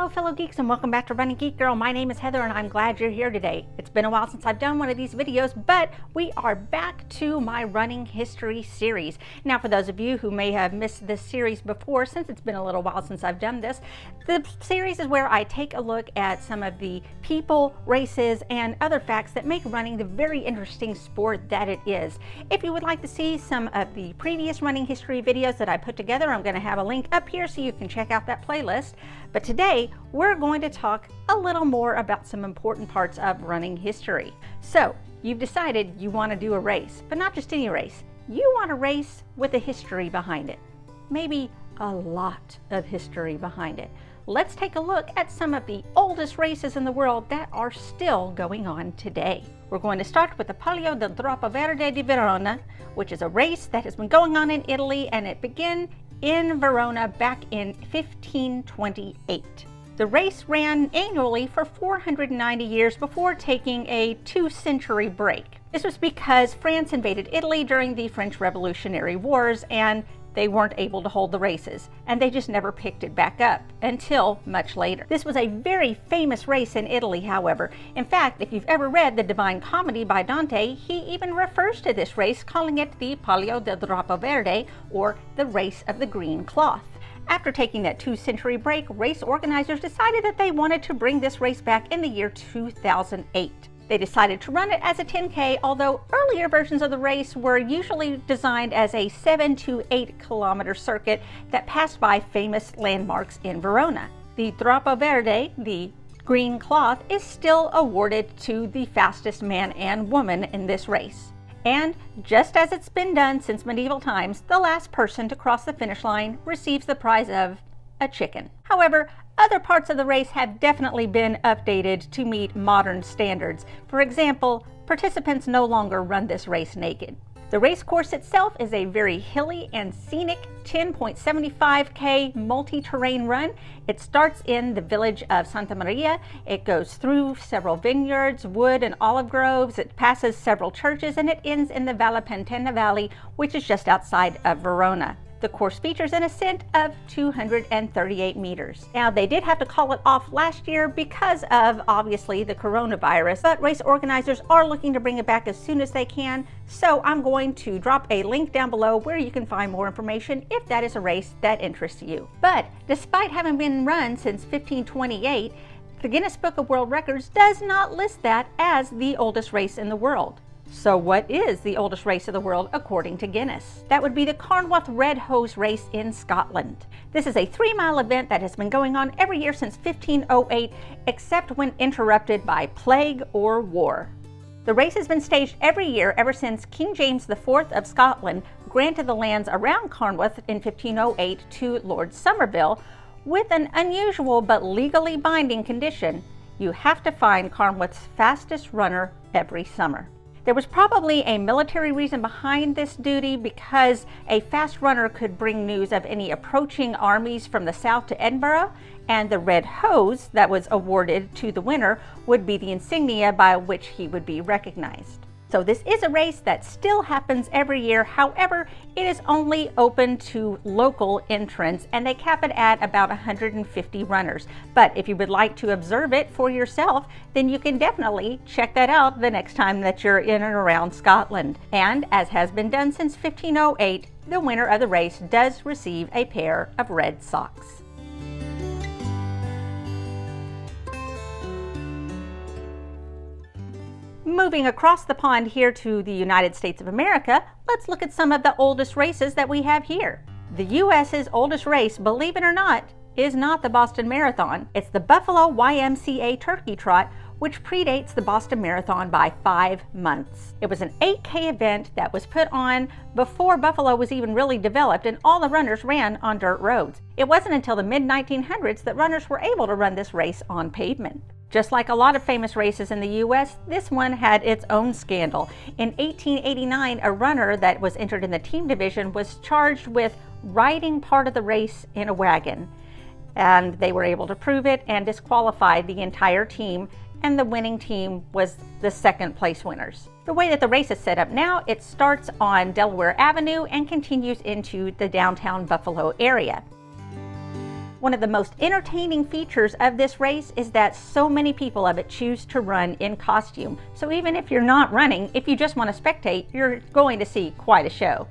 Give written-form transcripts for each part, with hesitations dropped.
Hello fellow geeks and welcome back to Running Geek Girl. My name is Heather and I'm glad you're here today. It's been a while since I've done one of these videos, but we are back to my running history series. Now for those of you who may have missed this series before, since it's been a little while since I've done this, the series is where I take a look at some of the people, races, and other facts that make running the very interesting sport that it is. If you would like to see some of the previous running history videos that I put together, I'm going to have a link up here so you can check out that playlist. But today, we're going to talk a little more about some important parts of running history. So, you've decided you want to do a race, but not just any race. You want a race with a history behind it. Maybe a lot of history behind it. Let's take a look at some of the oldest races in the world that are still going on today. We're going to start with the Palio del Troppo Verde di Verona, which is a race that has been going on in Italy, and it began in Verona back in 1528. The race ran annually for 490 years before taking a 2-century break. This was because France invaded Italy during the French Revolutionary Wars and they weren't able to hold the races, and they just never picked it back up until much later. This was a very famous race in Italy, however. In fact, if you've ever read the Divine Comedy by Dante, he even refers to this race, calling it the Palio del Troppo Verde, or the Race of the Green Cloth. After taking that 2-century break, race organizers decided that they wanted to bring this race back in the year 2008. They decided to run it as a 10K, although earlier versions of the race were usually designed as a 7 to 8 kilometer circuit that passed by famous landmarks in Verona. The Troppo Verde, the green cloth, is still awarded to the fastest man and woman in this race. And just as it's been done since medieval times, the last person to cross the finish line receives the prize of a chicken. However, other parts of the race have definitely been updated to meet modern standards. For example, participants no longer run this race naked. The race course itself is a very hilly and scenic 10.75K multi-terrain run. It starts in the village of Santa Maria. It goes through several vineyards, wood and olive groves. It passes several churches, and it ends in the Valle Pentena Valley, which is just outside of Verona. The course features an ascent of 238 meters. Now, they did have to call it off last year because of, obviously, the coronavirus, but race organizers are looking to bring it back as soon as they can, so I'm going to drop a link down below where you can find more information if that is a race that interests you. But despite having been run since 1528, the Guinness Book of World Records does not list that as the oldest race in the world. So what is the oldest race of the world according to Guinness? That would be the Carnwath Red Hose Race in Scotland. This is a 3-mile event that has been going on every year since 1508, except when interrupted by plague or war. The race has been staged every year ever since King James IV of Scotland granted the lands around Carnwath in 1508 to Lord Somerville, with an unusual but legally binding condition: you have to find Carnwath's fastest runner every summer. There was probably a military reason behind this duty, because a fast runner could bring news of any approaching armies from the south to Edinburgh, and the red hose that was awarded to the winner would be the insignia by which he would be recognized. So this is a race that still happens every year. However, it is only open to local entrants, and they cap it at about 150 runners. But if you would like to observe it for yourself, then you can definitely check that out the next time that you're in and around Scotland. And as has been done since 1508, the winner of the race does receive a pair of red socks. Moving across the pond here to the United States of America, let's look at some of the oldest races that we have here. The U.S.'s oldest race, believe it or not, is not the Boston Marathon. It's the Buffalo YMCA Turkey Trot, which predates the Boston Marathon by 5 months. It was an 8K event that was put on before Buffalo was even really developed, and all the runners ran on dirt roads. It wasn't until the mid-1900s that runners were able to run this race on pavement. Just like a lot of famous races in the U.S., this one had its own scandal. In 1889, a runner that was entered in the team division was charged with riding part of the race in a wagon. And they were able to prove it and disqualified the entire team, and the winning team was the second place winners. The way that the race is set up now, it starts on Delaware Avenue and continues into the downtown Buffalo area. One of the most entertaining features of this race is that so many people of it choose to run in costume. So even if you're not running, if you just want to spectate, you're going to see quite a show.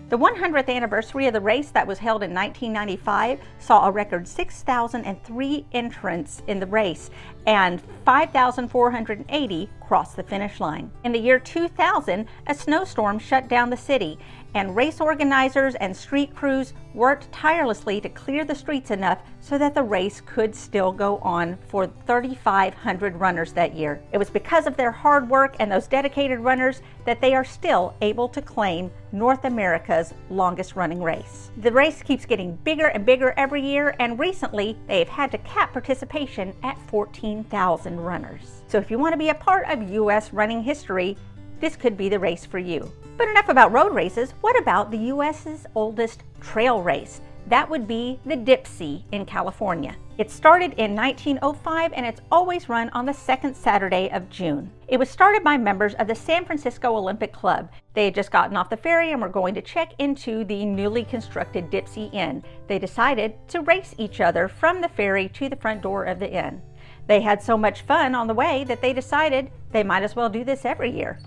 The 100th anniversary of the race that was held in 1995 saw a record 6,003 entrants in the race and 5,480 crossed the finish line. In the year 2000, a snowstorm shut down the city, and race organizers and street crews worked tirelessly to clear the streets enough so that the race could still go on for 3,500 runners that year. It was because of their hard work and those dedicated runners that they are still able to claim North America's longest running race. The race keeps getting bigger and bigger every year, and recently they've had to cap participation at 14,000 runners. So if you want to be a part of U.S. running history, this could be the race for you. But enough about road races. What about the U.S.'s oldest trail race? That would be the Dipsea in California. It started in 1905 and it's always run on the second Saturday of June. It was started by members of the San Francisco Olympic Club. They had just gotten off the ferry and were going to check into the newly constructed Dipsea Inn. They decided to race each other from the ferry to the front door of the inn. They had so much fun on the way that they decided they might as well do this every year.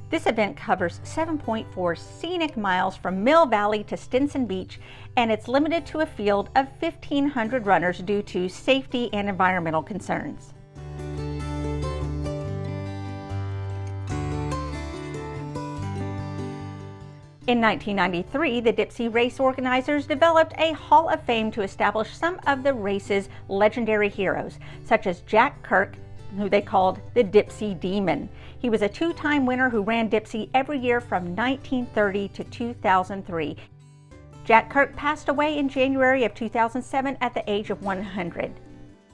This event covers 7.4 scenic miles from Mill Valley to Stinson Beach, and it's limited to a field of 1,500 runners due to safety and environmental concerns. In 1993, the Dipsea race organizers developed a Hall of Fame to establish some of the race's legendary heroes, such as Jack Kirk, who they called the Dipsea Demon. He was a two-time winner who ran Dipsea every year from 1930 to 2003. Jack Kirk passed away in January of 2007 at the age of 100.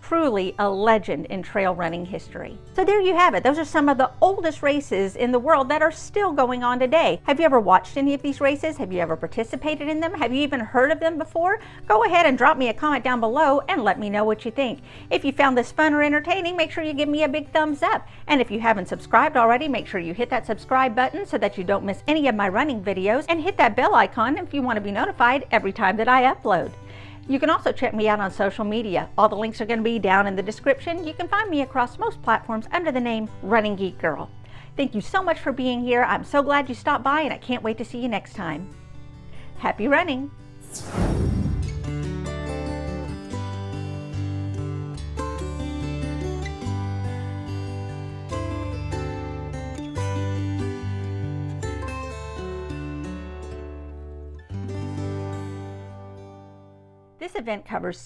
Truly a legend in trail running history. So there you have it. Those are some of the oldest races in the world that are still going on today. Have you ever watched any of these races? Have you ever participated in them? Have you even heard of them before? Go ahead and drop me a comment down below and let me know what you think. If you found this fun or entertaining, make sure you give me a big thumbs up. And if you haven't subscribed already, make sure you hit that subscribe button so that you don't miss any of my running videos, and hit that bell icon if you want to be notified every time that I upload. You can also check me out on social media. All the links are going to be down in the description. You can find me across most platforms under the name Running Geek Girl. Thank you so much for being here. I'm so glad you stopped by, and I can't wait to see you next time. Happy running! This event covers